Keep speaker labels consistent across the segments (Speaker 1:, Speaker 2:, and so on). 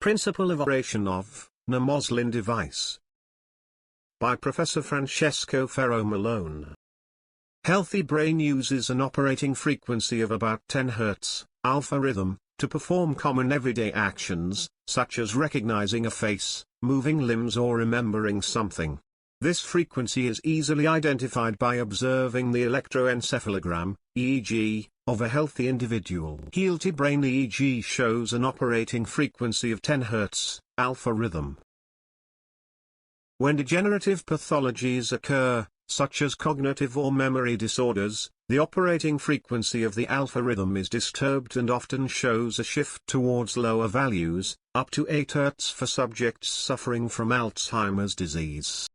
Speaker 1: Principle of operation of Muslin Device. By Professor Francesco Ferro Milone. Healthy brain uses an operating frequency of about 10 Hz, alpha rhythm, to perform common everyday actions, such as recognizing a face, moving limbs or remembering something. This frequency is easily identified by observing the electroencephalogram, EEG, of a healthy individual. Healthy brain EEG shows an operating frequency of 10 Hz, alpha rhythm. When degenerative pathologies occur, such as cognitive or memory disorders, the operating frequency of the alpha rhythm is disturbed and often shows a shift towards lower values, up to 8 Hz for subjects suffering from Alzheimer's disease.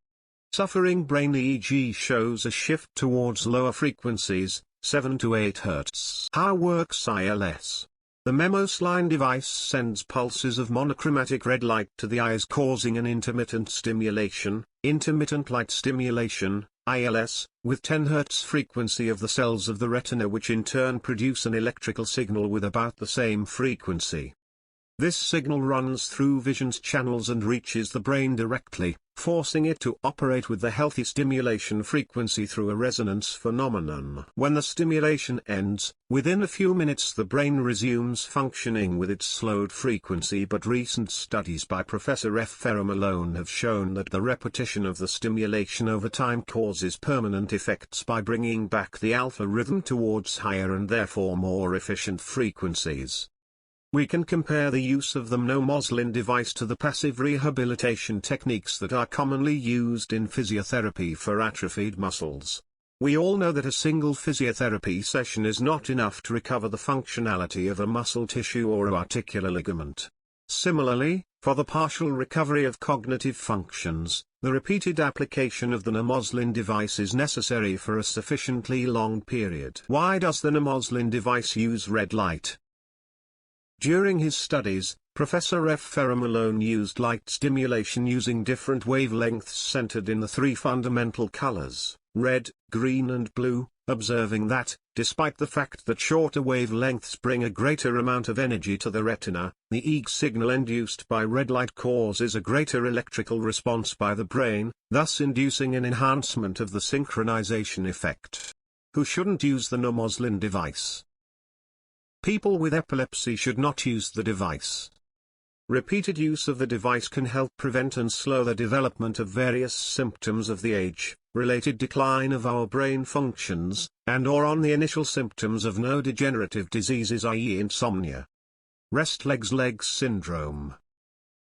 Speaker 1: Suffering brain EEG shows a shift towards lower frequencies, 7 to 8 Hz. How works ILS? The Memosline device sends pulses of monochromatic red light to the eyes, causing an intermittent stimulation, intermittent light stimulation, ILS, with 10 Hz frequency of the cells of the retina, which in turn produce an electrical signal with about the same frequency. This signal runs through vision's channels and reaches the brain directly, forcing it to operate with the healthy stimulation frequency through a resonance phenomenon. When the stimulation ends, within a few minutes the brain resumes functioning with its slowed frequency, but recent studies by Professor Ferro Milone have shown that the repetition of the stimulation over time causes permanent effects by bringing back the alpha rhythm towards higher and therefore more efficient frequencies. We can compare the use of the Namoslin device to the passive rehabilitation techniques that are commonly used in physiotherapy for atrophied muscles. We all know that a single physiotherapy session is not enough to recover the functionality of a muscle tissue or a articular ligament. Similarly, for the partial recovery of cognitive functions, the repeated application of the Namoslin device is necessary for a sufficiently long period. Why does the Namoslin device use red light? During his studies, Professor Ferro Milone used light stimulation using different wavelengths centered in the three fundamental colors, red, green and blue, observing that, despite the fact that shorter wavelengths bring a greater amount of energy to the retina, the EEG signal induced by red light causes a greater electrical response by the brain, thus inducing an enhancement of the synchronization effect. Who shouldn't use the Namoslin device? People with epilepsy should not use the device. Repeated use of the device can help prevent and slow the development of various symptoms of the age-related decline of our brain functions, and/or on the initial symptoms of neurodegenerative diseases, i.e. insomnia, restless legs syndrome,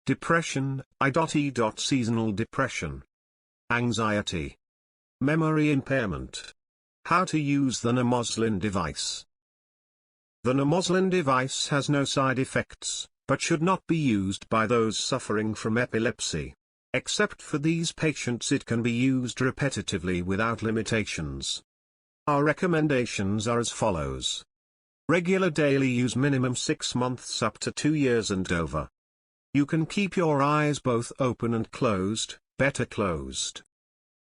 Speaker 1: depression, seasonal depression, anxiety, memory impairment. How to use the Namoslin device? The Namoslin device has no side effects, but should not be used by those suffering from epilepsy. Except for these patients, it can be used repetitively without limitations. Our recommendations are as follows. Regular daily use, minimum 6 months up to 2 years and over. You can keep your eyes both open and closed, better closed.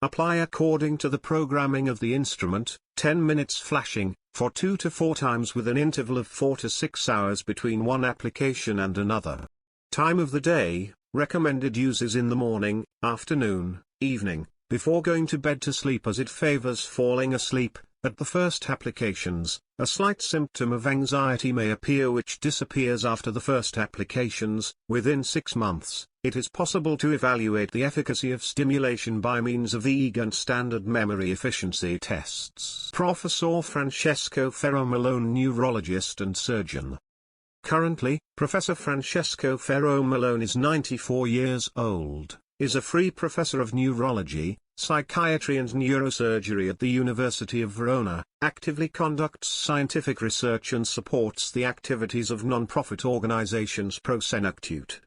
Speaker 1: Apply according to the programming of the instrument, 10 minutes flashing, for 2 to 4 times with an interval of 4 to 6 hours between one application and another. Time of the day, recommended uses in the morning, afternoon, evening, before going to bed to sleep, as it favors falling asleep. At the first applications, a slight symptom of anxiety may appear which disappears after the first applications. Within 6 months, it is possible to evaluate the efficacy of stimulation by means of EEG and standard memory efficiency tests. Professor Francesco Ferro Milone, neurologist and surgeon. Currently, Professor Francesco Ferro Milone is 94 years old, is a free professor of neurology, psychiatry and neurosurgery at the University of Verona, actively conducts scientific research and supports the activities of non-profit organizations Pro Senectute.